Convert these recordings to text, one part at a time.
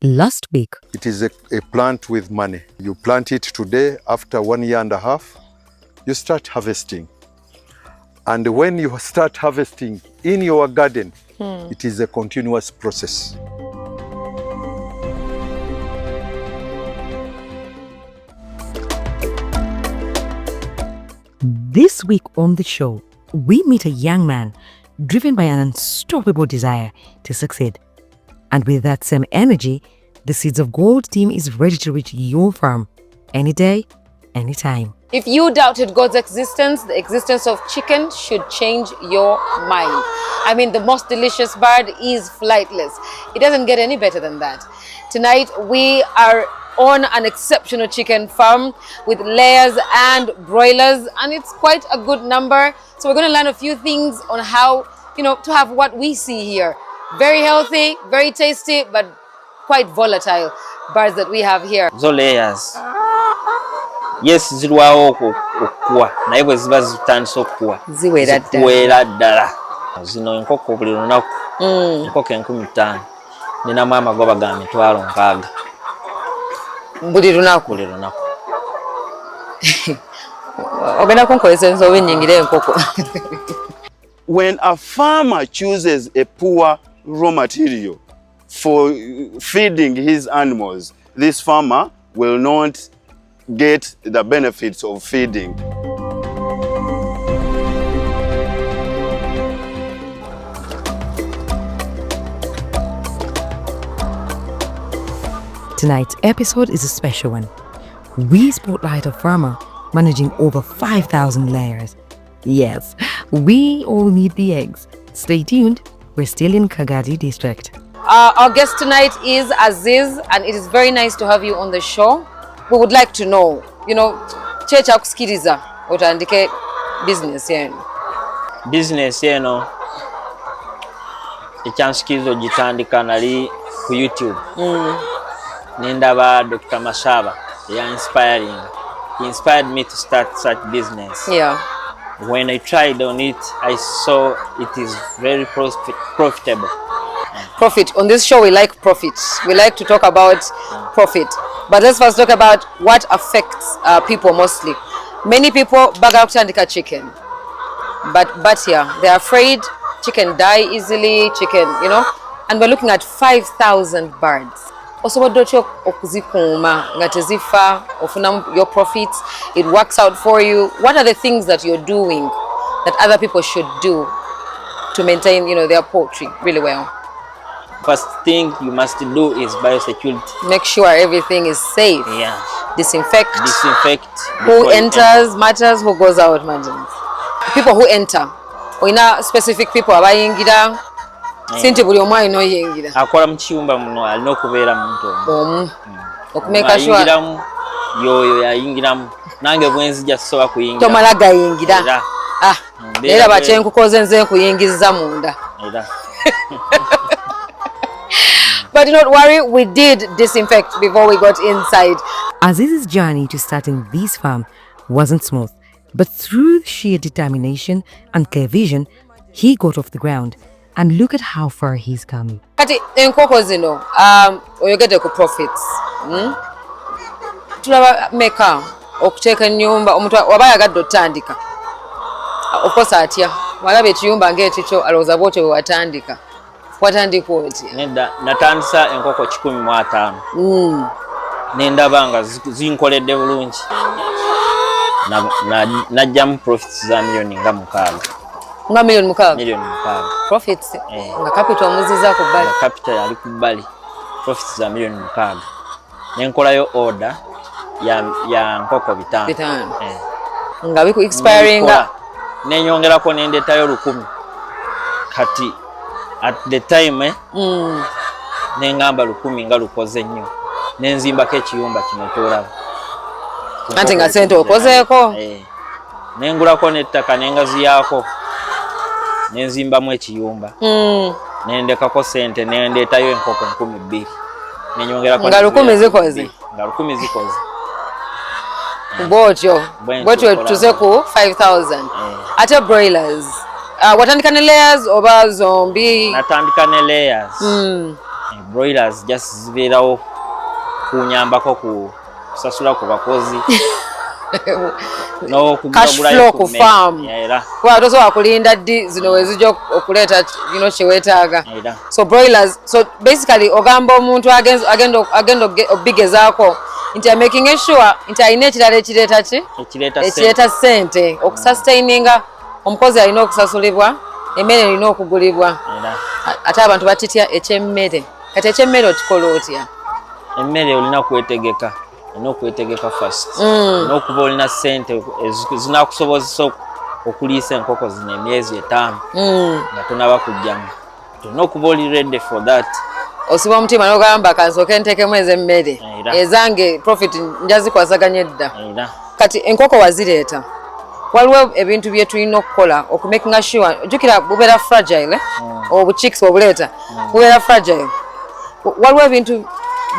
last week. It is a plant with money. You plant it today, after 1.5 years, you start harvesting. And when you start harvesting in your garden, it is a continuous process. This week on the show, we meet a young man driven by an unstoppable desire to succeed. And with that same energy, the Seeds of Gold team is ready to reach your farm any day, anytime. If you doubted God's existence, the existence of chicken should change your mind. I mean, the most delicious bird is flightless. It doesn't get any better than that. Tonight, we are on an exceptional chicken farm with layers and broilers, and it's quite a good number. So we're going to learn a few things on how, to have what we see here. Very healthy, very tasty, but quite volatile birds that we have here. So layers. Yes, zilwawo okukua naye bwe ziba zitandise okukua ziwera ddala. Zino enkoko buli lunaku enkoko 15,000 ninamu amagoba ga 6,000 buli lunaku. Ogenda kunkolesa ensobi nnyingire enkoko. When a farmer chooses a poor raw material for feeding his animals, this farmer will not get the benefits of feeding. Tonight's episode is a special one. We spotlight a farmer managing over 5,000 layers. Yes, we all need the eggs. Stay tuned, we're still in Kagadi district. Our guest tonight is Aziz, and it is very nice to have you on the show. We would like to know, checha kusikiriza otandike business yenu. Business yeno ekyansikiriza ogitandika nali ku YouTube. Nindaba Dr. Mashaba, inspiring. He inspired me to start such business. Yeah. When I tried on it, I saw it is very profitable. Profit. On this show, we like profit. We like to talk about profit. But let's first talk about what affects people mostly. Many people bag out tandika chicken. But here, they're afraid chicken die easily, and we're looking at 5,000 birds. Also, what do you okuzikuma ngatezifa ofuna your profits? It works out for you. What are the things that you're doing that other people should do to maintain, their poultry really well? First thing you must do is biosecurity. Make sure everything is safe. Yeah. Disinfect. Who enters matters, who goes out matters. People who enter. Oina specific people abayingira. Sinti buli omwa ino yingira. Akola mu kiyumba muno alina okubeera muntu omu. Okumeka sure. Yoyo yayingiramu. Nange bwenzija soba kuyingira. Tomala gayingira. Era bakyenkukoze nze kuyingiza munda. But do not worry, we did disinfect before we got inside. Aziz's journey to starting this farm wasn't smooth, but through sheer determination and clear vision, he got off the ground. And look at how far he's come. Kati enkoko zino, oyogede ku profits. Tulaba meka okuteeka ennyumba omuntu waba yagadde otandika. Of course atya. Walaba ekiyumba ng'ekikyo alowooza bw'otyo bwe watandika. Watandika otya? Nedda natandisa enkoko 15,000. Nendaba nga zinkoledde bulungi. Najjamu profits za milioni nga 6. Nga milioni 6? Milioni 6. Profits? Nga capital muziza ku bbali? Capital yali ku bbali. Profits za milioni 6. Nenkolayo order ya nkoko 5. Nga biku expiring. Nenyongerako nendetayo 1,000. Kati at the time nengamba 1,000 nga lukoze nnyo. Nenzimbako ekiyumba kino kyolaba. Anti nga sente okozeeko? Nengulako n'ettaka nengaziyako. Nenzimbamu ekiyumba. Nendekako sente nendeetayo enkoko 2,000. Nenyongerako nga 1,000 zikoze. Nga 1,000 zikoze. Bwotyo tuze ku 5,000. Ate broilers. Watandika ne layers oba zombie? Natandika ne layers. broilers just zibeerawo kunyambako kusasula ku bakozi no cash flow ku farm kwa tosobola kulinda ddi zino wezijja okuleeta kyewetaaga. So broilers, so basically ogamba omuntu agenda obigezaako nti making sure nti alina ekirala ekireeta ssente okusustaininga omukozi alina okusasulibwa, emmere erina okugulibwa, ate abantu batitya ekyemmere. Kati ekyemmere okikola otya? Emmere olina kwetegeka, first. N'okuba olina ssente zinakusobozesa okuliisa enkoko zino emyezi 5 nga tonaba kujjamu. Olina okuba oli ready for that. Osiba omutima n'ogamba kansooke nteekemu ez'emmere ezange profit njazikwasaganya edda. Kati enkoko wazireeta, waliwo ebintu bye tulina okukola okumakinga sure jjukira bubeera fragile obuchicks obuleeta bubeera fragile. Waliwo ebintu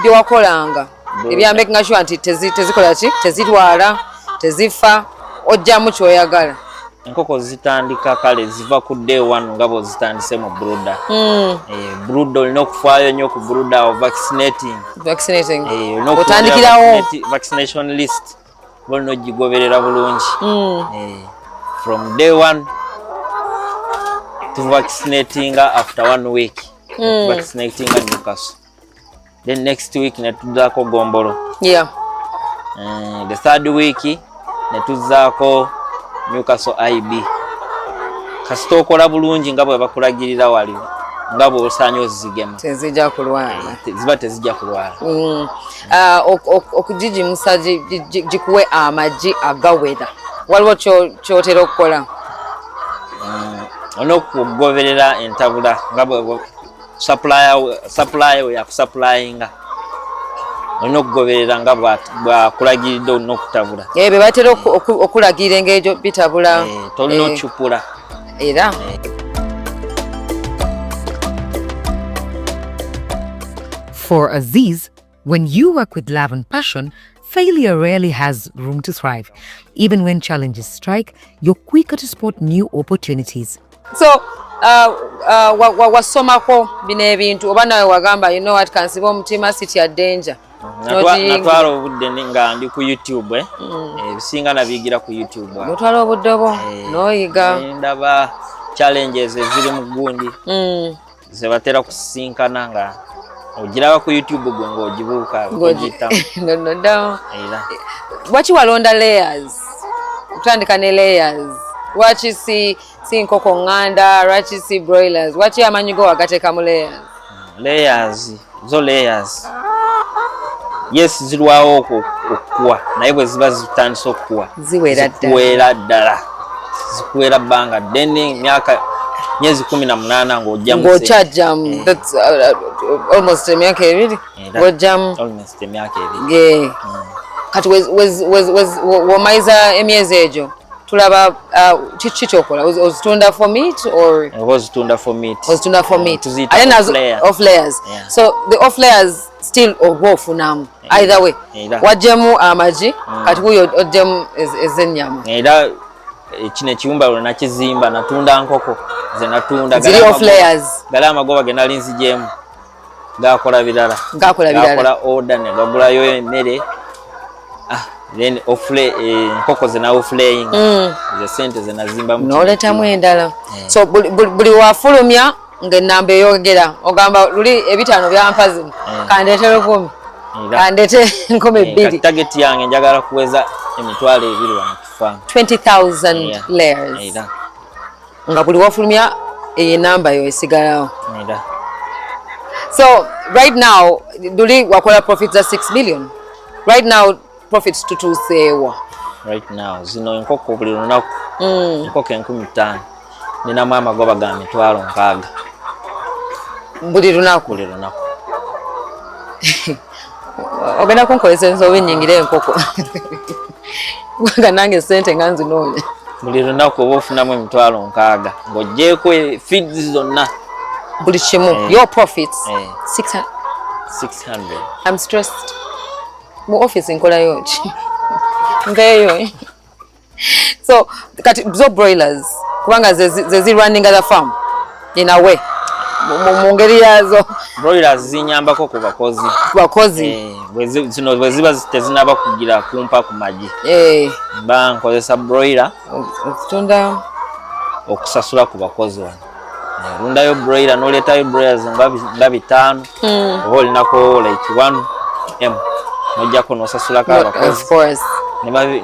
bye wakolanga ebya makinga sure nti tezikola ki, tezirwala, tezifa, ojjamu kyoyagala. Enkoko zitandika kale ziva ku day 1 nga bw'ozitandise mu brooder. Brooder olina okufaayo nnyo ku brooder vaccinating. Otandikirawo vaccination list olina ogigoberera bulungi. From day 1 to vaccinating after 1 week. Vaccinating Newcastle. Then next week netuzaako gombolo. The 3rd week netuzaako Newcastle IB. Kasita okola bulungi nga bwe bakulagirira wali nga bw'osaanye ozigema tezijja kulwala, ziba tezijja kulwala. Okugigimusa gikuwe amagi agawera, waliwo kyotera okukola? Olina okugoberera entabula nga bwe supplier we yakusupplyinga, olina okugoberera nga bwakulagiridde olina okutabula. Be batera okulagirira engeri bitabula, tolina okyupula era. For Aziz, when you work with love and passion, failure rarely has room to thrive. Even when challenges strike, you're quicker to spot new opportunities. So, wasomako bino ebintu oba nawe wagamba you know what, kansiba omutima sitya danger? Natwala obudde nga ndi ku YouTube, ebisinga nabiyigira ku YouTube. Notwala obudde obwo n'oyiga. Ndaba challenges eziri mu gundi ze batera kusisinkana nga ogiraba ku YouTube gwe ng'ogibuuka ogiyitamu. Lwaki walonda layers? Kutandika ne layers. Lwaki si nkoko nganda, lwaki si broilers? Lwaki amanyi go wagateeka mu layers? Layers. Yes, zirwawo okuwa naye bwe ziba zitandise okuwa ziwera ddala, zikuwera bbanga ddene myezi 18 ng'ojjamu. That's almost emyaka 2 ng'ojjamu. Almost emyaka 2. Kati womaiza emyezi egyo tulaba kiki kyokola? Ozitunda for meat or? Ozitunda for meat. Ate nazo off layers. So the off layers still oba ofunamu either way. Wajjemu amagi kati kuyo ojjemu ez'ennyama. Era kino ekiwumba lwe nakizimba natunda nkoko ze natunda ziri off layers. Gala amagoba ge nali nzijemu gakola birala. Gakola order ne bagulayo emmere. Then nkoko ze na offlaying ze sente ze nazimba mu n'oletamu endala. So buli wafulumya ng'ennamba eyogera ogamba luli 5 byampa zino kandeetera 10 kandeete 2,000. Target yange njagala kuweza emitwalo 2 wano kufamu 20,000 layers. Nga buli wafulumya enamba yo esigalawo. So right now luli wakola profits za 6 million. Right now profits tutuuseewa. Right now zino enkoko buli lunaku enkoko 15,000 ninamu amagoba ga 60,000 buli lunaku. Ogenda kunkolesa ensobi nnyingire enkoko nga nange sente nga nzinoonya. Buli lunaku oba ofunamu 60,000 ng'oggyeko feeds zonna buli kimu. Your profits 600. I'm stressed. Mu office nkolayo ki? Nveeyo. So kati zo broilers kubanga ze running the farm in a way. mu ngeri yazo. Broilers zinyambako ku bakozi. Zino bwe ziba tezinaba kugira kumpa ku magi. Mba nkozesa broiler okutunda okusasula ku bakozi wano. Rundayo broiler n'oleetayo broilers nga 5 oba olinako like 1M nojjako n'osasulako abakozi. Of course.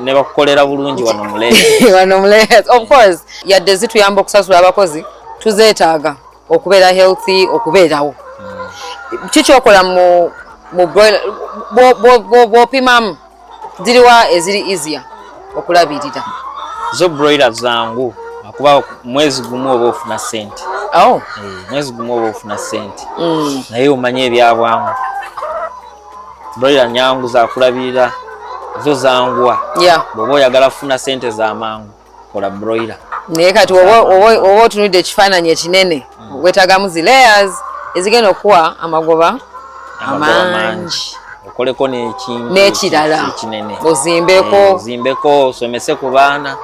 Ne bakukolera bulungi wano mu layers. Wano mu layers. Of course. Yadde zituyamba okusasula abakozi tuzeetaaga okubeera healthy okubeerawo. Kiki okola mu broiler bw'opimamu ziriwa eziri easier okulabirira? Zo broiler zangu akuba mwezi gumu oba ofuna sente. Mwezi gumu oba ofuna sente. Naye omanye ebyabwangu. Broiler nyangu za kulabirira zo zangwa. Bw'oba oyagala kufuna sente z'amangu kola broiler. Naye kati oba otunudde ekifaananyi ekinene weetaagamu zi layers ezigenda okuwa amagoba amangi. Okoleko n'ekintu n'ekirala ekinene ozimbeko osomese ku baana.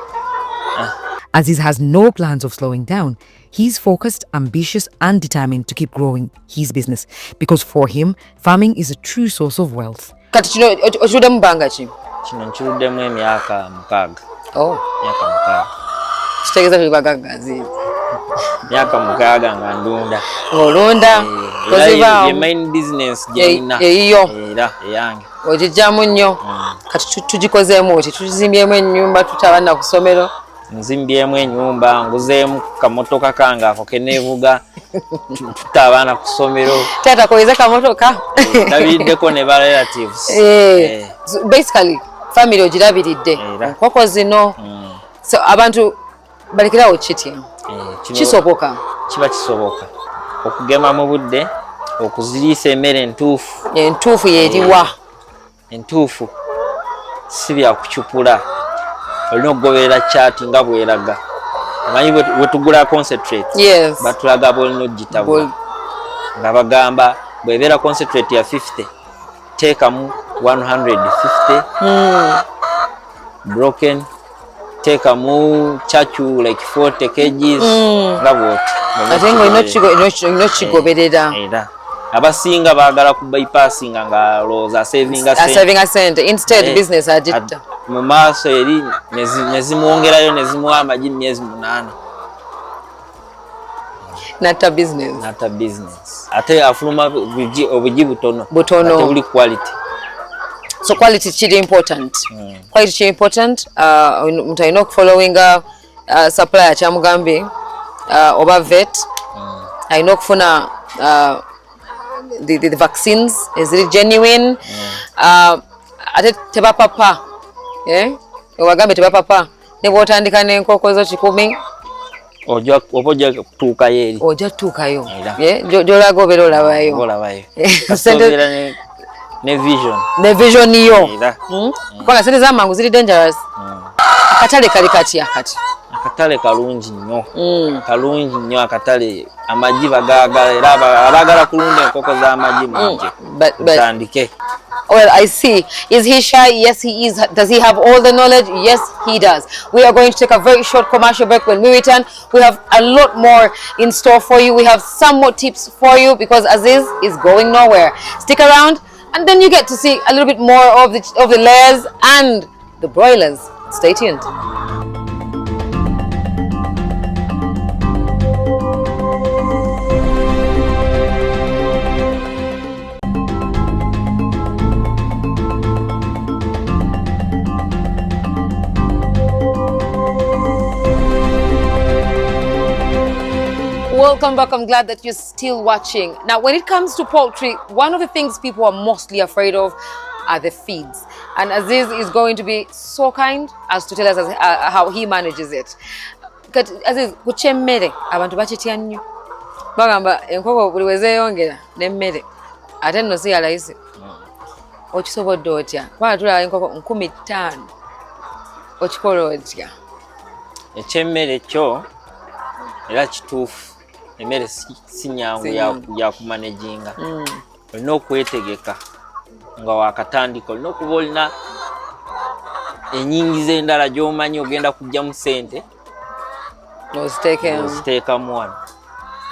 Aziz has no plans of slowing down. He's focused, ambitious, and determined to keep growing his business because for him, farming is a true source of wealth. Kati kino okiruddemu bbanga ki? Kino nkiruddemu emyaka 6. Myaka 6. Kitegeeza tuli bagaggazi. Myaka 6 nga ndunda. Olunda ye main business gyeyina era eyange. Ogijjamu nnyo. Kati tugikozeemu oti tuzimbyemu ennyumba tutabana ku ssomero. Nzimbyemu ennyumba nguzeemu kamotoka kange ako keneevuga tutta abaana ku ssomero. Taata koyeza kamotoka. Ndabiddeko ne ba relatives. Basically family ogirabiridde. Nkoko zino so abantu balekerawo kitya. Kisoboka. Kiba kisoboka. Okugema mu budde okuziriisa emmere entuufu. Entuufu yeriwa. Entuufu si bya kucupula. Olina okugoberera chati nga bweraga. Amanyi bwe tugula concentrate. Batulaga bolina ogitabula. Nga bagamba bw'ebeera concentrate ya 50 teekamu 150 broken teekamu chachu like 40 kgs nga bwoti. Ate ng'olina okigoberera. Abasinga baagala ku bypassinga nga looza savinga sente instead business agitta. Mu maaso eri ne zimwongerayo ne zimuwa amagi myezi 8. Natta business. Ate afuluma obugi butono. Ate buli quality. So quality kiri important. Quality kiri important. Omuntu alina okufollowing supplier kyamugambe oba vet. Alina okufuna the vaccines eziri genuine. Ate tebapapa. Owagambe tebapapa. Ne bw'otandika n'enkoko zo 10 ojja kutuukayo eri. Ojja kutuukayo. Gy'olaga obeera olabayo. Ne vision. Ne vision yo. Kubanga sente z'amangu ziri dangerous. Akatale kali katya kati? Akatale kalungi nnyo. Kalungi nnyo akatale. Amagi bagaagala era abaagala kulunda enkoko z'amagi mungi. Tandike. Well, I see. Is he shy? Yes, he is. Does he have all the knowledge? Yes, he does. We are going to take a very short commercial break. When we return, we have a lot more in store for you. We have some more tips for you because Aziz is going nowhere. Stick around and then you get to see a little bit more of the layers and the broilers. Stay tuned. Welcome back. I'm glad that you're still watching. Now, when it comes to poultry, one of the things people are mostly afraid of are the feeds. And Aziz is going to be so kind as to tell us how he manages it. Aziz, kuchemmere abantu bakitya nnyo. Bagamba enkoko buli wezeeyongera n'emmere. Ate nno si ya layisi. Okisobodde otya? Kubanga tulaba enkoko 15,000. Okikola otya? Ekyemmere kyo era kituufu. Emmere si nyangu ya kumanaginga. Olina okwetegeka nga wakatandika. Olina okuba olina enyingiza endala gy'omanyi ogenda kujja mu ssente. Oziteekamu wano.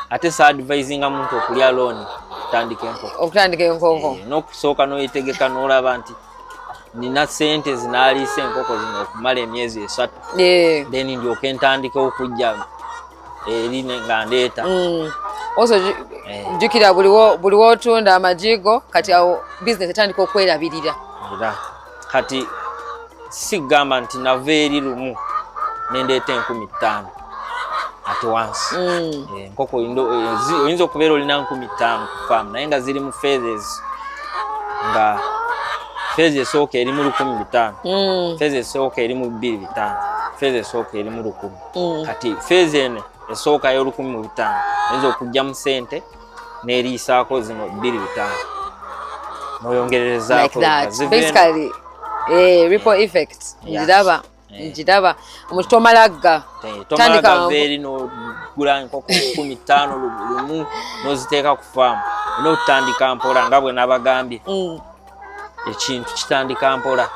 ate sa advising muntu okulya loan okutandika enkoko n'okusooka n'oyetegeka n'olaba nti nina sente zinaalisa enkoko zino okumala emyezi 3 then ndyoke ntandika okujja eri nga ndeeta also jjukira buli wotunda amajigo kati awo business etandika okwerabirira era kati sigamba nti nava eri lumu nendeeta 15,000 at once enkoko oyinza okubeera olina 15,000 ku farm naye nga ziri mu phases nga phase esooka eri mu 15,000 phase esooka eri mu 2,500 phase esooka eri mu 1,000 kati phase eno esooka yo 1,500 oyinza okujja mu sente n'eriisaako zino 2,500 noyongererezaako basically ripple effect njiraba omuntu tomalagga tomalaga eri n'ogula enkoko 15,000 lumu n'oziteeka ku faamu n'otandika mpola nga bwe nabagambye ekintu kitandika mpola.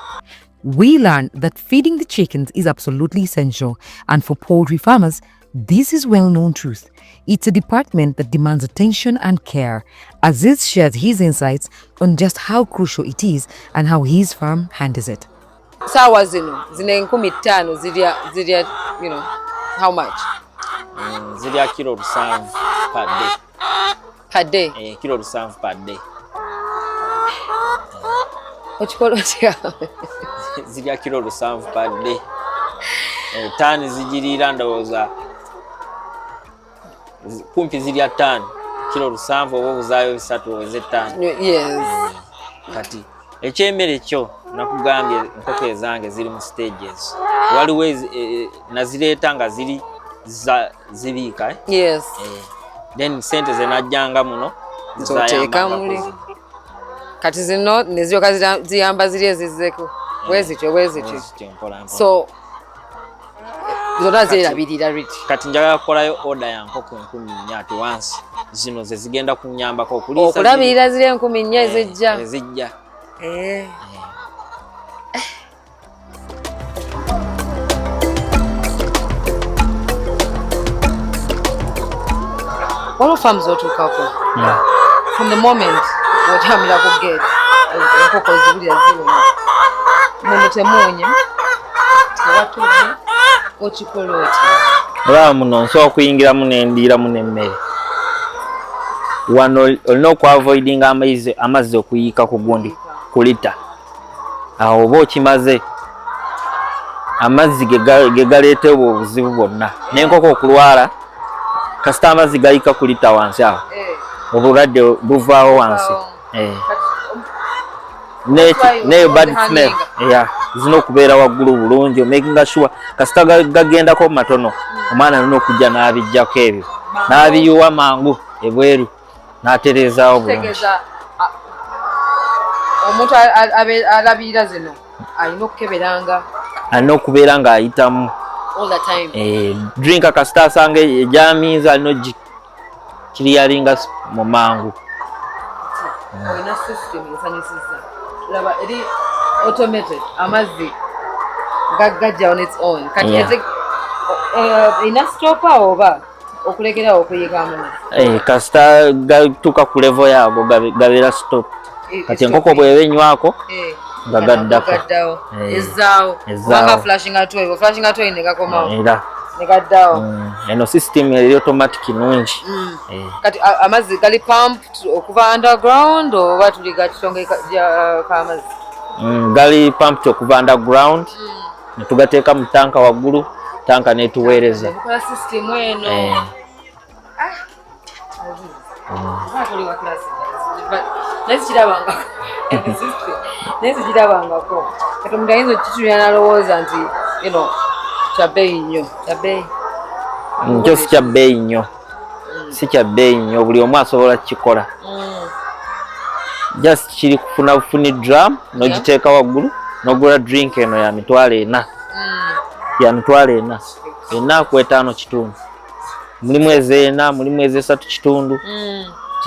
We learned that feeding the chickens is absolutely essential, and for poultry farmers, this is well-known truth. It's a department that demands attention and care. Aziz shares his insights on just how crucial it is and how his farm handles it. Sawa zino 15,000 zirya how much? Zirya kilo 7 per day. Per day? Kilo 7 per day. Zirya kilo 7 per day. Tani zigirira ndowooza kumpi zirya tani kilo 7 oba obuzaayo 3 oweze tani. Yes. Kati ekyemere kyo nakugambye enkoko ezange ziri mu stages. Waliwo nazireeta nga ziri zibiika. Yes. Then sente ze najjanga muno zoteeka muli. Kati zino nezioka ziyamba ziri ezizeko bwezityo so zona zirabirira rich. Kati njagala kukolayo order ya nkoko 14,000 at once zino ze zigenda kunyambako okuliisa okulabirira ziri 14,000 ezijja. All farms otuukako from the moment wotambira ku gate enkoko zibulira ziwona muno temuwonya tebatudde okikola oti olaba muno nsobola okuyingiramu nendiiramu n'emmere wano olina okuavoidinga amazzi okuyiika ku gundi ku lita awo oba okimaze amazzi ge galeeta obwo obuzibu bwonna n'enkoko okulwala kasita amazzi gayiika ku lita wansi awo obulwadde buvaawo wansi. Neyo bad smell zina okubeera waggulu bulungi making sure kasita gagendako matono omwana alina okujja n'abijjako ebyo n'abiyuwa mangu ebweru n'atereezaawo bulungi. Omuntu alabirira zino alina okukeberanga alina okubeera ng'ayitamu all the time. Drinka kasita asanga ejamiiza alina kiriyalinga mu mangu. Olina system esanyusiza laba eri automated amazzi gagajja on its own kati ina stopper oba okulekera okuyiga amazzi kasita gatuuka ku level yaago gabeera stop kati enkoko bw'eba enywako nga gaddako ezaawo kubanga flashing atoy negakomawo negaddawo. Eno system eri automatic nungi. Kati amazzi gali pumped okuva underground oba tuli gakitonge k'amazzi? Gali pumped okuva underground netugateeka mu tanka waggulu tanka netuweereza. Netukola system eno. Nezikirabangako kati omuntu ayinza okkitumira n'alowooza nti kya bbeeyi nnyo kyo si kya bbeeyi nnyo si kya bbeeyi nnyo buli omu asobola kukikola just kiri kufuna bufuni drum n'ogiteeka waggulu n'ogula drink eno ya mitwalo 4 ya mitwalo 4 4 kitundu mulimu eze4 mulimu eze3 kitundu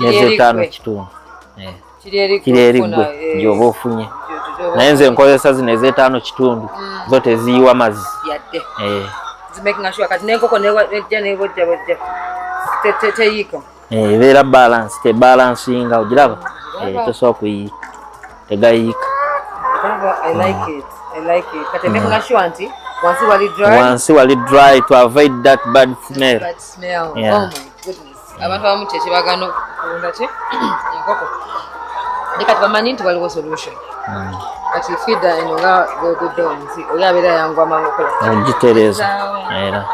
n'eze5 kitundu kiri erigwe gy'oba ofunye naye nze nkozesa zino eze5 kitundu zo teziyiwa mazzi making sure kati n'enkoko nejja nebojjabojja Teteyika. Ebeera balance tebalansinga ogiraba tosobola kuyiika tegayika. I like it. Kati make sure nti wansi wali dry to avoid that bad smell. Yeah. Oh my goodness. Abantu abamu kyekibagano kulunda ki enkoko kati bamanyi nti waliwo solution. Kati feeda eno nga bwegudde wansi oli abeera yangu amangu okola ogitereeza era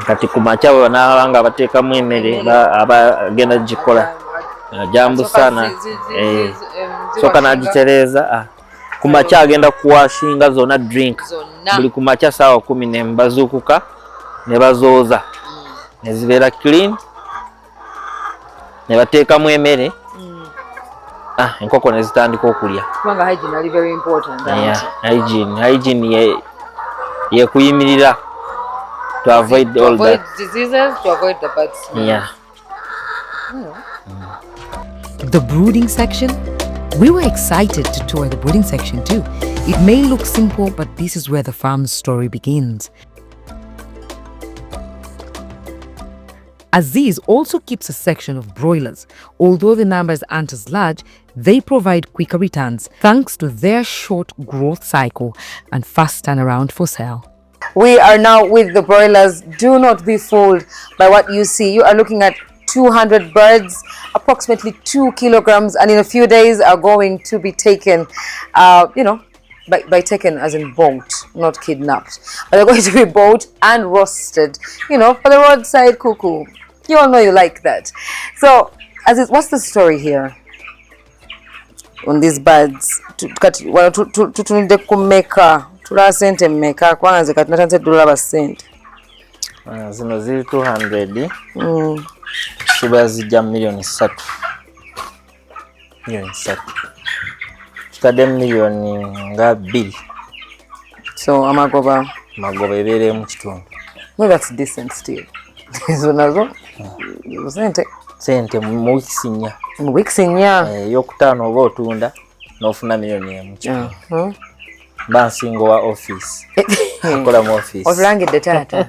kati ku makya bwe banaaba nga bateekamu emmere abagenda gikola jambu sana soka n'agitereeza ku makya agenda kuwashinga zonna drink buli ku makya saawa 10 bazuukuka ne bazooza ne zibeera clean ne bateekamu emmere enkoko ne zitandika okulya. Kubanga hygiene ali very important. Hygiene ye kuyimirira to avoid diseases, to avoid the bad smell. Yeah. The brooding section? We were excited to tour the brooding section too. It may look simple, but this is where the farm's story begins. Aziz also keeps a section of broilers. Although the numbers aren't as large, they provide quicker returns thanks to their short growth cycle and fast turnaround for sale. We are now with the broilers. Do not be fooled by what you see. You are looking at 200 birds, approximately 2 kilograms, and in a few days are going to be taken, by taken as in bought, not kidnapped. But they're going to be bought and roasted, for the roadside cuckoo. You all know you like that. So, Aziz, what's the story here on these birds? Tutunide kumeka, tula sente mmeka, kwanza kati natanze $1 sente. Zino ziri 200. Siba zijja milioni 3. Milioni 3. Tutadde milioni nga 2. So amagoba ebeere mu kitundu. Well, that's decent still. Zo nazo sente mu weeks 4. Mu weeks 4. Yokutaano oba otunda n'ofuna milioni 1 mu kitundu. Bansingo wa office. Akola mu office. Olangidde taata.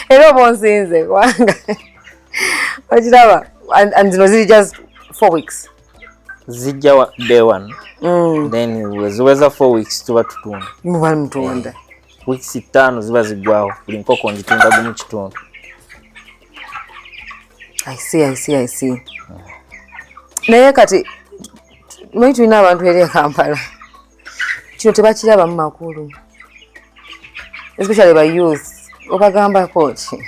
Era bonsinze kwanga. Okiraba and zino ziri just 4 weeks. Zijja day 1. Then weziweza 4 weeks tuba tutunda. Muba mutunda. Weeks 5 ziba ziggwawo buli nkoko ngitunda gumu kitundu. I see. Naye kati mwe tulina abantu eri Kampala. Kino tebakiraba mu makulu. Especially by youth. Obagambako ki?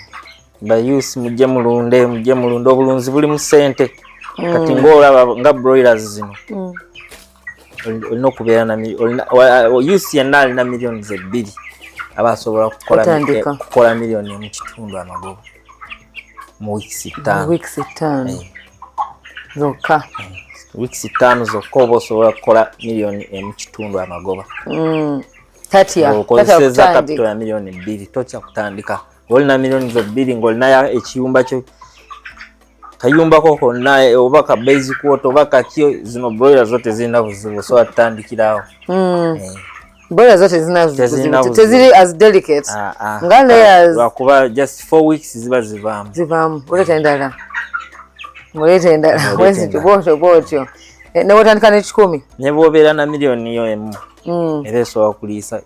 By youth mujje mulunde obulunzi buli mu ssente. Kati ng'olaba nga broilers zino. Olina okubeera na youth yenna alina millions 2 aba asobola kukola million mu kitundu amagoba mu weeks 5. Weeks 5 zokka. Weeks 5 zokka oba osobola kukola million mu kitundu amagoba. Okozeseza capital ya million 2 tocha kutandika. Olina millions 2 ng'olina ekiyumba kyo kayumba koko naye oba ka basic water oba kakyo zino broilers zote zina buzibu so atandikirawo. Broilers zote zina buzibu teziri as delicate nga layers wakuba just 4 weeks ziba zivamu oleta endala wezi tubotyo ne watandika ne 10 ne bwobeera na milioni yo emu era esobola kuliisa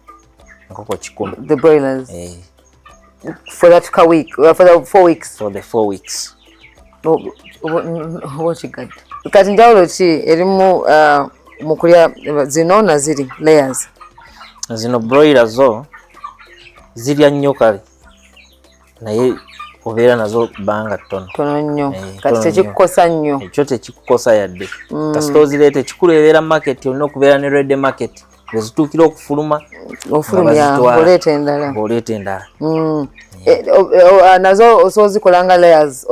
nkoko 10 the broilers for that week for the 4 weeks for the 4 weeks. Kati njawulo ki erimu mu kulya zino na ziri layers? Zino broilers zo zirya nnyo kale naye obeera nazo banga tono nnyo kati tekikukosa nnyo ekyo tekikukosa yadde kasita ozireeta ekikulu ebeera market olina okubeera ne red market ezituukira okufuluma oleeta endala nazo osobola nga layers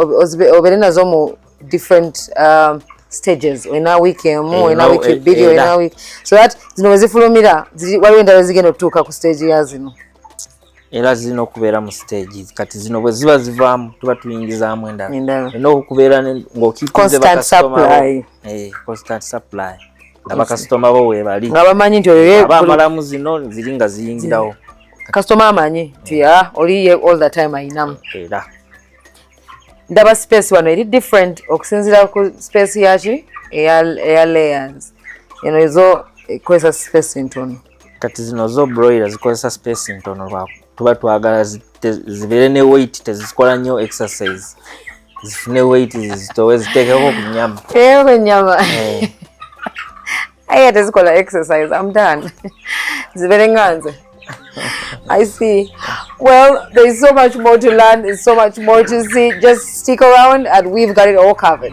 obeere nazo mu different stages. Olina week emu olina week 2 olina week so that zino wezifulumira waliwo endala zigenda okutuuka ku stage ya zino era zirina okubeera mu stage kati zino bwe ziba zivaamu tuba tuyingizaamu endala olina okubeera ng'okiikize constant supply nga bakasitoma bo weebali nga bamanyi nti oyo abamalamu zino ziri nga ziyingirawo customer amanyi tuya oli all the time ayinamu era ndaba space wano eri different okusinziira ku space yaki eya layers eno ezo ekozesa space ntono kati zino zo broiler zikozesa space ntono lwa tuba twagala zibeere ne weight tezikola nnyo exercise zifune weight zizitowe ziteekeko ku nyama nyama aya tezikola exercise I'm done zibeere nganze I see. Well, there's so much more to learn. There's so much more to see. Just stick around and we've got it all covered.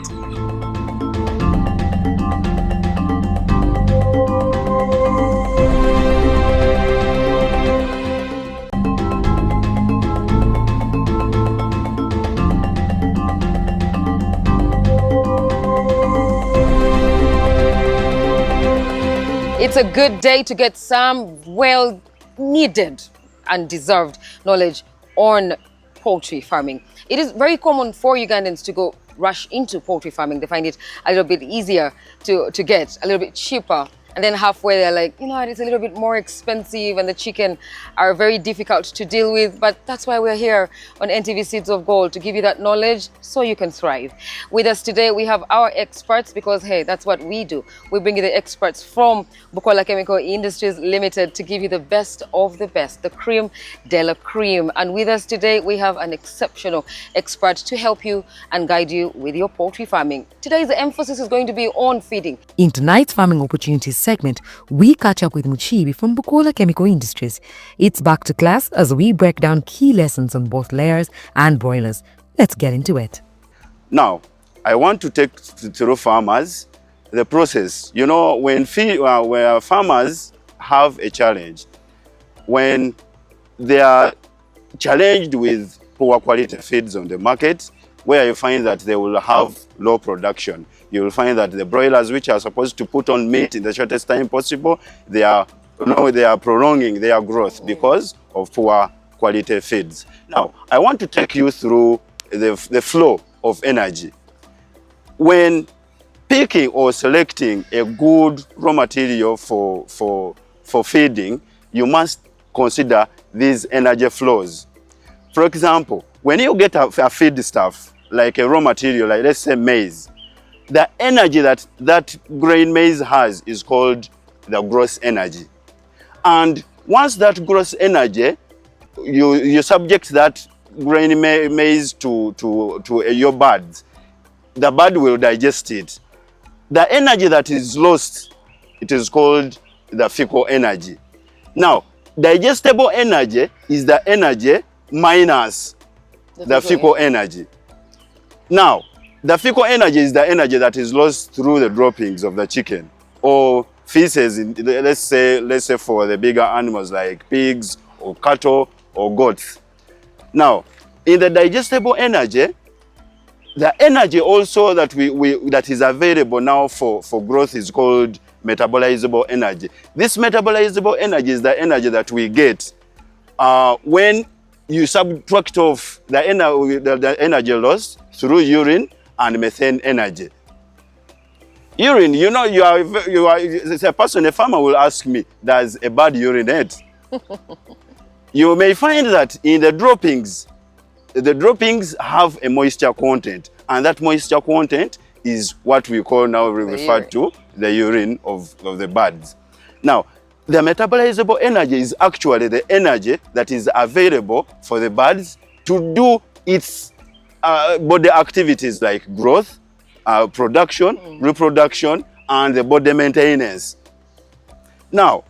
It's a good day to get some well-needed and deserved knowledge on poultry farming. It is very common for Ugandans to go rush into poultry farming. They find it a little bit easier to get, a little bit cheaper. And then halfway they're like, you know what, it's a little bit more expensive and the chicken are very difficult to deal with. But that's why we're here on NTV Seeds of Gold, to give you that knowledge so you can thrive. With us today, we have our experts because, hey, that's what we do. We bring you the experts from Bukola Chemical Industries Limited to give you the best of the best, the cream de la cream. And with us today, we have an exceptional expert to help you and guide you with your poultry farming. Today's emphasis is going to be on feeding. In tonight's Farming Opportunities segment, we catch up with Muchibi from Bukola Chemical Industries. It's back to class as we break down key lessons on both layers and broilers. Let's get into it. Now, I want to take through farmers the process. You know, when where farmers have a challenge, when they are challenged with poor quality feeds on the market, where you find that they will have low production. You will find that the broilers, which are supposed to put on meat in the shortest time possible, they are prolonging their growth because of poor quality feeds. Now, I want to take you through the flow of energy. When picking or selecting a good raw material for feeding, you must consider these energy flows. For example, when you get a feed stuff, like a raw material, like let's say maize, the energy that grain maize has is called the gross energy. And once that gross energy, you subject that grain maize to your birds, the bird will digest it. The energy that is lost, it is called the fecal energy. Now, digestible energy is the energy minus the fecal energy. Now, the fecal energy is the energy that is lost through the droppings of the chicken or feces, let's say for the bigger animals like pigs or cattle or goats. Now, in the digestible energy, the energy also that that is available now for growth is called metabolizable energy. This metabolizable energy is the energy that we get when you subtract off the energy lost through urine and methane energy. Urine, you know, you are a person, a farmer will ask me, does a bird urinate? You may find that in the droppings have a moisture content, and that moisture content is what we call now referred to the urine of the birds. Now, the metabolizable energy is actually the energy that is available for the birds to do its body activities like growth, production, reproduction, and the body maintenance. Now,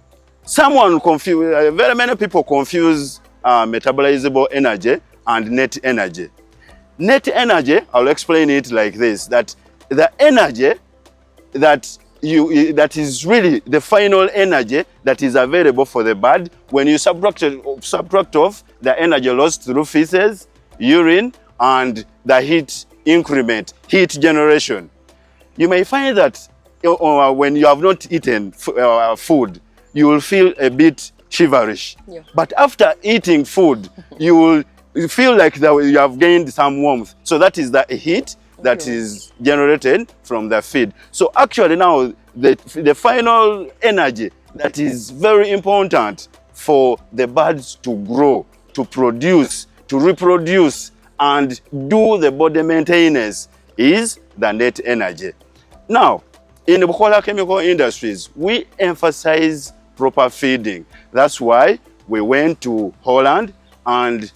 very many people confuse metabolizable energy and net energy. Net energy, I'll explain it like this, that the energy that is really the final energy that is available for the bird when you subtract off the energy lost through feces, urine, and the heat increment, heat generation. You may find that when you have not eaten food, you will feel a bit shiverish. Yeah. But after eating food, you will feel like you have gained some warmth. So that is the heat that is generated from the feed. So actually now, the final energy that is very important for the birds to grow, to produce, to reproduce, and do the body maintenance is the net energy. Now, in the Bukola chemical industries, we emphasize proper feeding. That's why we went to Holland and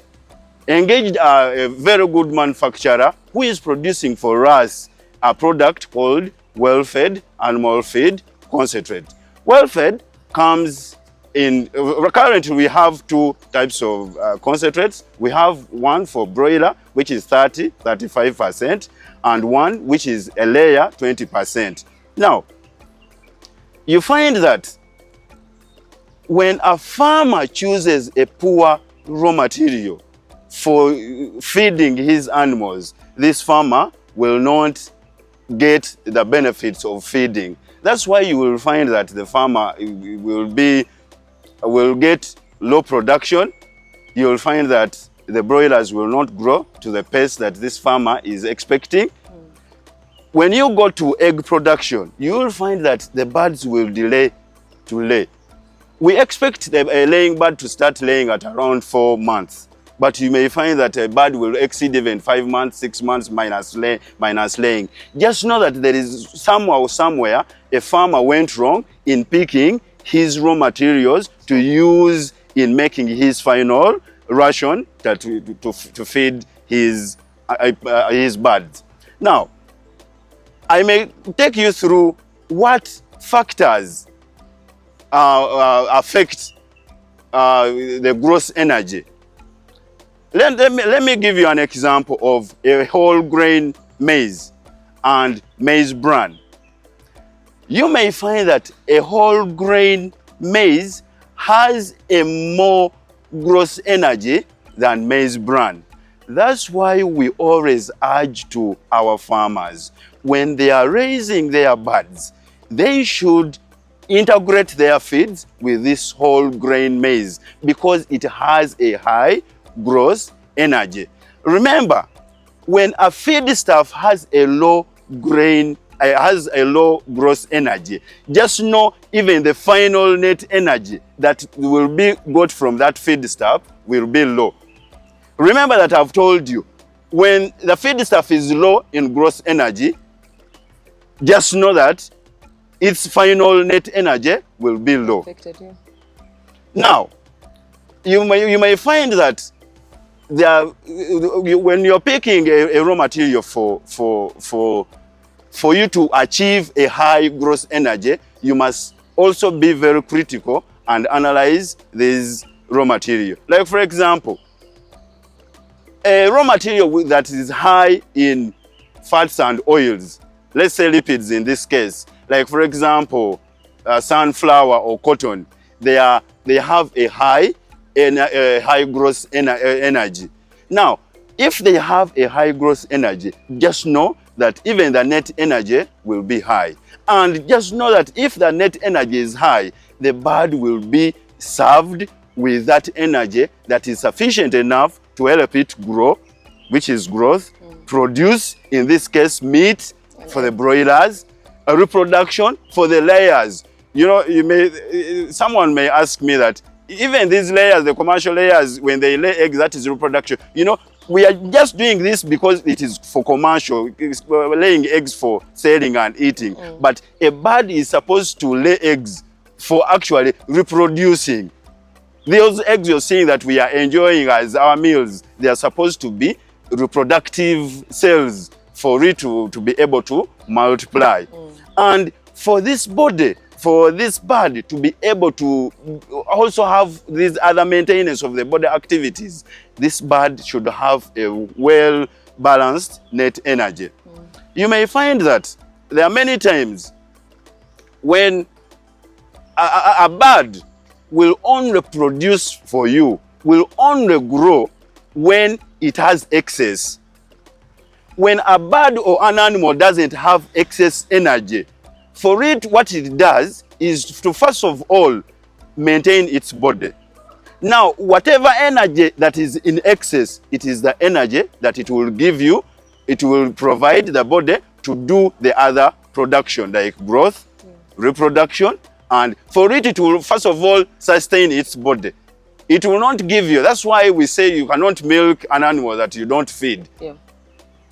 engaged a very good manufacturer who is producing for us a product called well-fed animal feed concentrate. Well-fed comes in, currently we have two types of concentrates. We have one for broiler, which is 35%, and one which is a layer, 20%. Now, you find that when a farmer chooses a poor raw material for feeding his animals, this farmer will not get the benefits of feeding. That's why you will find that the farmer will get low production. You will find that the broilers will not grow to the pace that this farmer is expecting. When you go to egg production, you will find that the birds will delay to lay. We expect the laying bird to start laying at around 4 months, but you may find that a bird will exceed even 5 months, 6 months minus laying. Just know that there is somehow, somewhere, a farmer went wrong in picking his raw materials to use in making his final ration to feed his birds. Now, I may take you through what factors affect the gross energy. Let me give you an example of a whole grain maize and maize bran. You may find that a whole grain maize has a more gross energy than maize bran. That's why we always urge to our farmers, when they are raising their birds, they should integrate their feeds with this whole grain maize because it has a high gross energy. Remember, when a feedstuff has a low gross energy, just know even the final net energy that will be got from that feedstuff will be low. Remember that I've told you, when the feedstuff is low in gross energy, just know that its final net energy will be low. Yeah. Now, you may find that when you're picking a raw material for you to achieve a high gross energy, you must also be very critical and analyze this raw material. Like, for example, a raw material that is high in fats and oils, let's say lipids in this case, like for example, sunflower or cotton, they have a high gross energy. Now, if they have a high gross energy, just know that even the net energy will be high. And just know that if the net energy is high, the bird will be served with that energy that is sufficient enough to help it grow, which is growth, produce, in this case, meat for the broilers, a reproduction for the layers. You know, someone may ask me that even these layers, the commercial layers, when they lay eggs, that is reproduction. You know, we are just doing this because it is for commercial, laying eggs for selling and eating. But a bird is supposed to lay eggs for actually reproducing. Those eggs you're seeing that we are enjoying as our meals, they are supposed to be reproductive cells for it to be able to multiply. And for this body, for this bird to be able to also have these other maintenance of the body activities, this bird should have a well-balanced net energy. You may find that there are many times when a bird will only produce for you, will only grow when it has excess. When a bird or an animal doesn't have excess energy, for it, what it does is to first of all maintain its body. Now, whatever energy that is in excess, it is the energy that it will give you. It will provide the body to do the other production, like growth, reproduction, And for it to, first of all, sustain its body, it will not give you. That's why we say you cannot milk an animal that you don't feed. Yeah.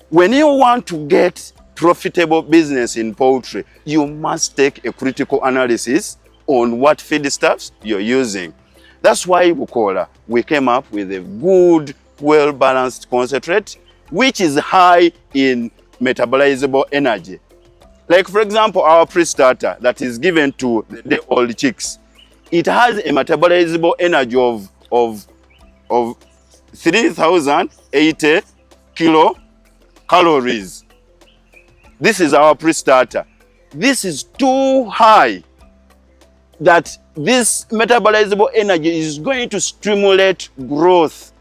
When you want to get profitable business in poultry, you must take a critical analysis on what feedstuffs you're using. That's why Bukola, we came up with a good, well-balanced concentrate, which is high in metabolizable energy. Like, for example, our pre-starter that is given to the old chicks, it has a metabolizable energy of 3,080 kilocalories. This is our pre-starter. This is too high that this metabolizable energy is going to stimulate growth,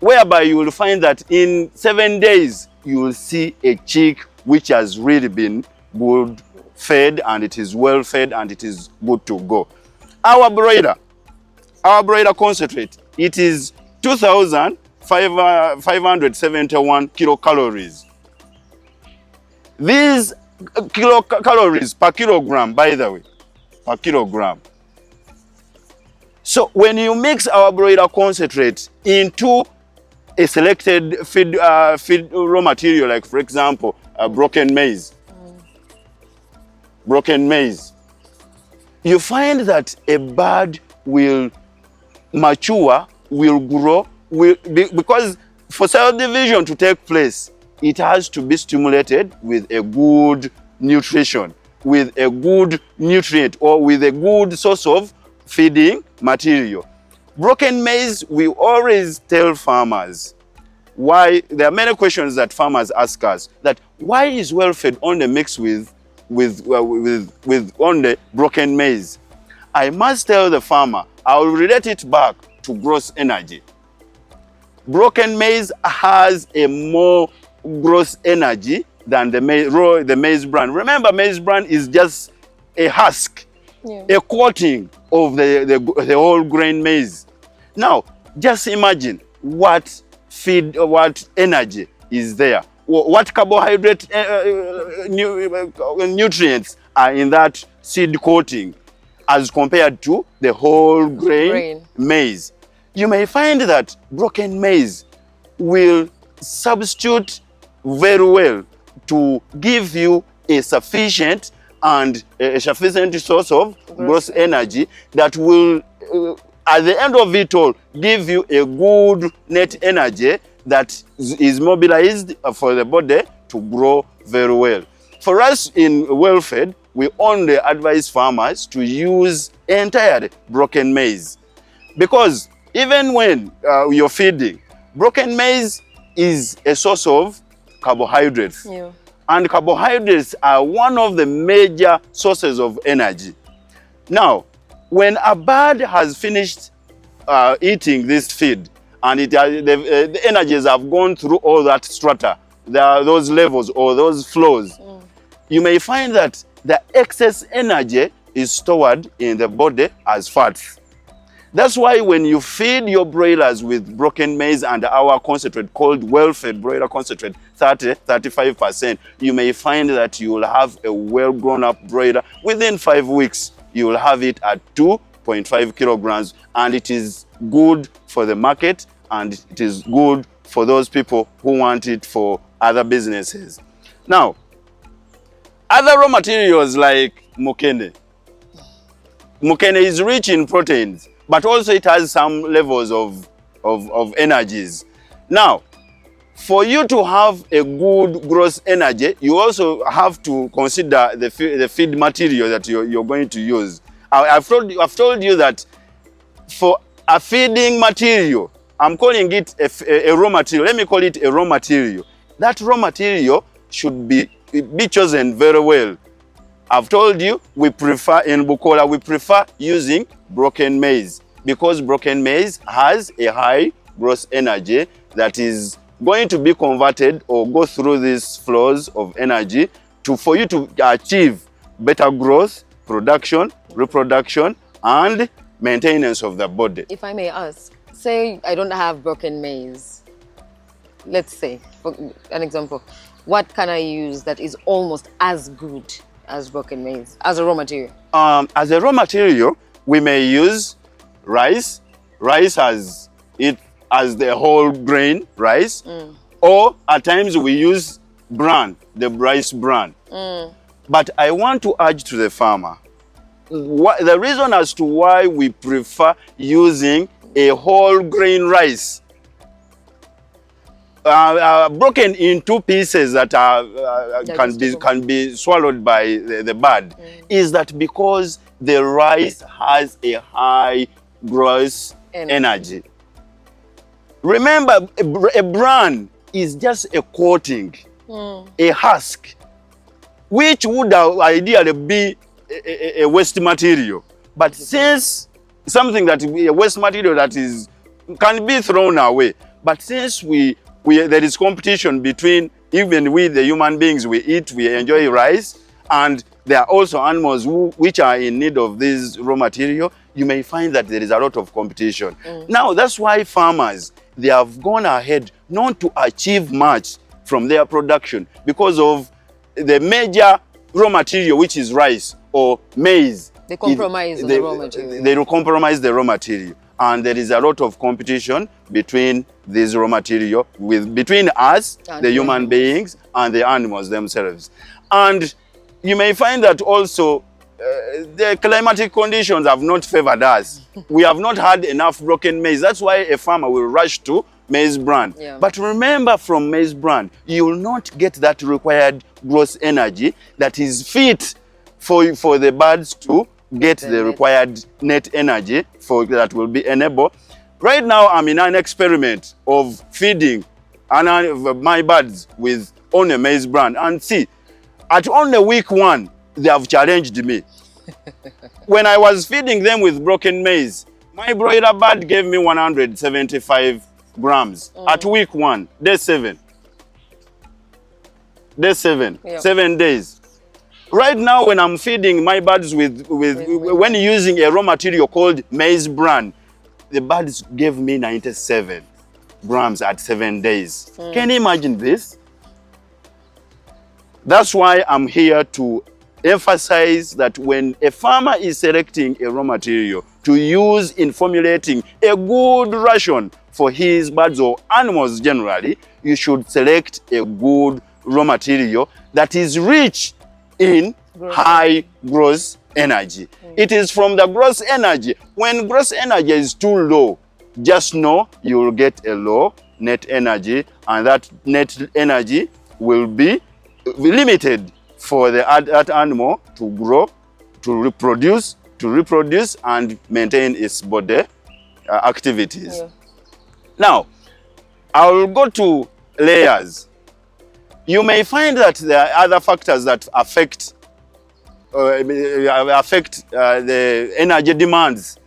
whereby you will find that in 7 days, you will see a chick which has really been good fed, and it is well fed, and it is good to go. Our broiler concentrate, it is 2,571 kilocalories. These kilocalories per kilogram, by the way, per kilogram. So when you mix our broiler concentrate into a selected feed raw material, like for example, broken maize, you find that a bird will mature, will grow, because for cell division to take place, it has to be stimulated with a good nutrition, with a good nutrient, or with a good source of feeding material. Broken maize, we always tell farmers why. There are many questions that farmers ask us, that why is well-fed only mixed with only broken maize? I must tell the farmer, I will relate it back to gross energy. Broken maize has a more gross energy than the maize bran. Remember, maize bran is just a husk, a coating of the whole grain maize. Now, just imagine what energy is there, what carbohydrate nutrients are in that seed coating as compared to the whole grain maize. You may find that broken maize will substitute very well to give you a sufficient source of gross energy that will, at the end of it all, give you a good net energy that is mobilized for the body to grow very well. For us in well-fed, we only advise farmers to use entirely broken maize, because even when you're feeding, broken maize is a source of carbohydrates. Yeah. And carbohydrates are one of the major sources of energy. Now, when a bird has finished eating this feed, and the energies have gone through all that strata, there are those levels or those flows, you may find that the excess energy is stored in the body as fats. That's why when you feed your broilers with broken maize and our concentrate called well-fed broiler concentrate, 35%, you may find that you will have a well-grown-up broiler. Within 5 weeks, you will have it at 2.5 kilograms, and it is good for the market, and it is good for those people who want it for other businesses. Now, other raw materials like mukene. Mukene is rich in proteins, but also it has some levels of energies. Now, for you to have a good gross energy, you also have to consider the feed material that you're going to use. I've told you that for a feeding material, I'm calling it a raw material. Let me call it a raw material. That raw material should be chosen very well. I've told you, we prefer in Bukola, we prefer using broken maize, because broken maize has a high gross energy that is going to be converted or go through these flows of energy for you to achieve better growth, production, reproduction, and maintenance of the body. If I may ask, say I don't have broken maize. Let's say, for an example, what can I use that is almost as good as broken maize, as a raw material? As a raw material, we may use rice. Rice as the whole grain rice, or at times we use bran, the rice bran. But I want to urge to the farmer, the reason as to why we prefer using a whole grain rice broken into pieces that can be swallowed by the bird is that because the rice has a high gross energy. Remember, a bran is just a coating, a husk, which would ideally be a waste material. But since something that a waste material that can be thrown away, but since there is competition between, even with the human beings, we enjoy rice, and there are also animals which are in need of this raw material, you may find that there is a lot of competition. Now, that's why farmers, they have gone ahead not to achieve much from their production because of the major raw material, which is rice or maize. They compromise the raw material. They compromise the raw material. And there is a lot of competition between this raw material, between us, the human beings, and the animals themselves. And you may find that also the climatic conditions have not favored us. We have not had enough broken maize. That's why a farmer will rush to maize bran. But remember, from maize bran, you will not get that required gross energy that is fit for the birds to get the required net energy that will be enabled. Right now, I'm in an experiment of feeding my birds with only maize bran. And see, at only week 1, they have challenged me. When I was feeding them with broken maize, my broiler bird gave me 175 grams at week 1, day 7. Day 7, 7 days. Right now, when I'm feeding my birds when using a raw material called maize bran, the birds gave me 97 grams at 7 days. Can you imagine this? That's why I'm here to emphasize that when a farmer is selecting a raw material to use in formulating a good ration for his birds or animals generally, you should select a good raw material that is rich in high gross energy. It is from the gross energy. When gross energy is too low, just know you will get a low net energy, and that net energy will be limited for that animal to grow, to reproduce, and maintain its body activities. Now, I will go to layers. You may find that there are other factors that affect the energy demands.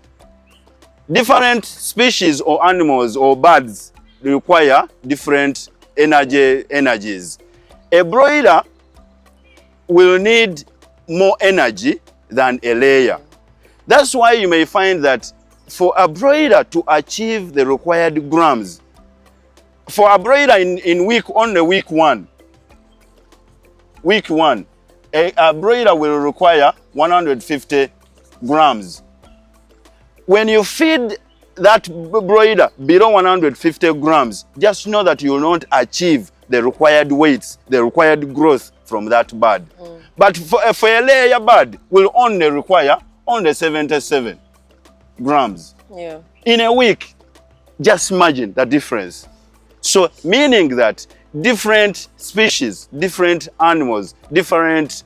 Different species or animals or birds require different energies. A broiler will need more energy than a layer. That's why you may find that for a broiler to achieve the required grams, for a broiler in week 1, a broiler will require 150 grams. When you feed that broiler below 150 grams, just know that you will not achieve the required weights, the required growth from that bird. But for a layer bird, will only require 77 grams. In a week. Just imagine the difference. So meaning that different species, different animals, different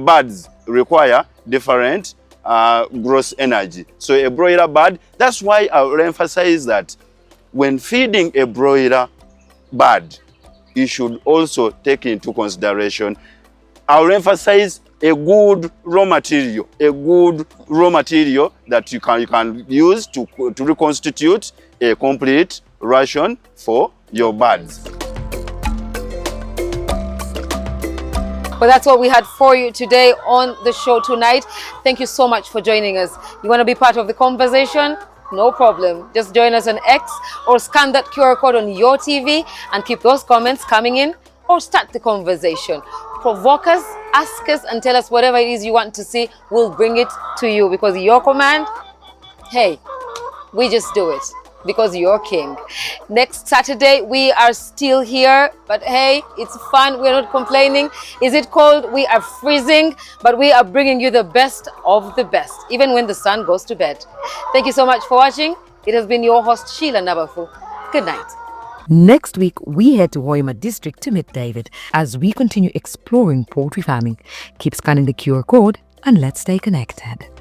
birds require different gross energy. So a broiler bird, that's why I will emphasize that when feeding a broiler bird, you should also take into consideration, I will emphasize a good raw material that you can use to reconstitute a complete ration for your birds. Well, that's what we had for you today on the show tonight. Thank you so much for joining us. You want to be part of the conversation? No problem. Just join us on X or scan that QR code on your TV and keep those comments coming in, or start the conversation. Provoke us Ask us and tell us whatever it is you want to see. We'll bring it to you because your command, hey, we just do it because you're king. Next Saturday, we are still here, but hey, it's fun. We're not complaining. Is it cold? We are freezing, but we are bringing you the best of the best, even when the sun goes to bed. Thank you so much for watching. It has been your host, Sheila Nabafu. Good night. Next week, we head to Hoima District to meet David as we continue exploring poultry farming. Keep scanning the QR code and let's stay connected.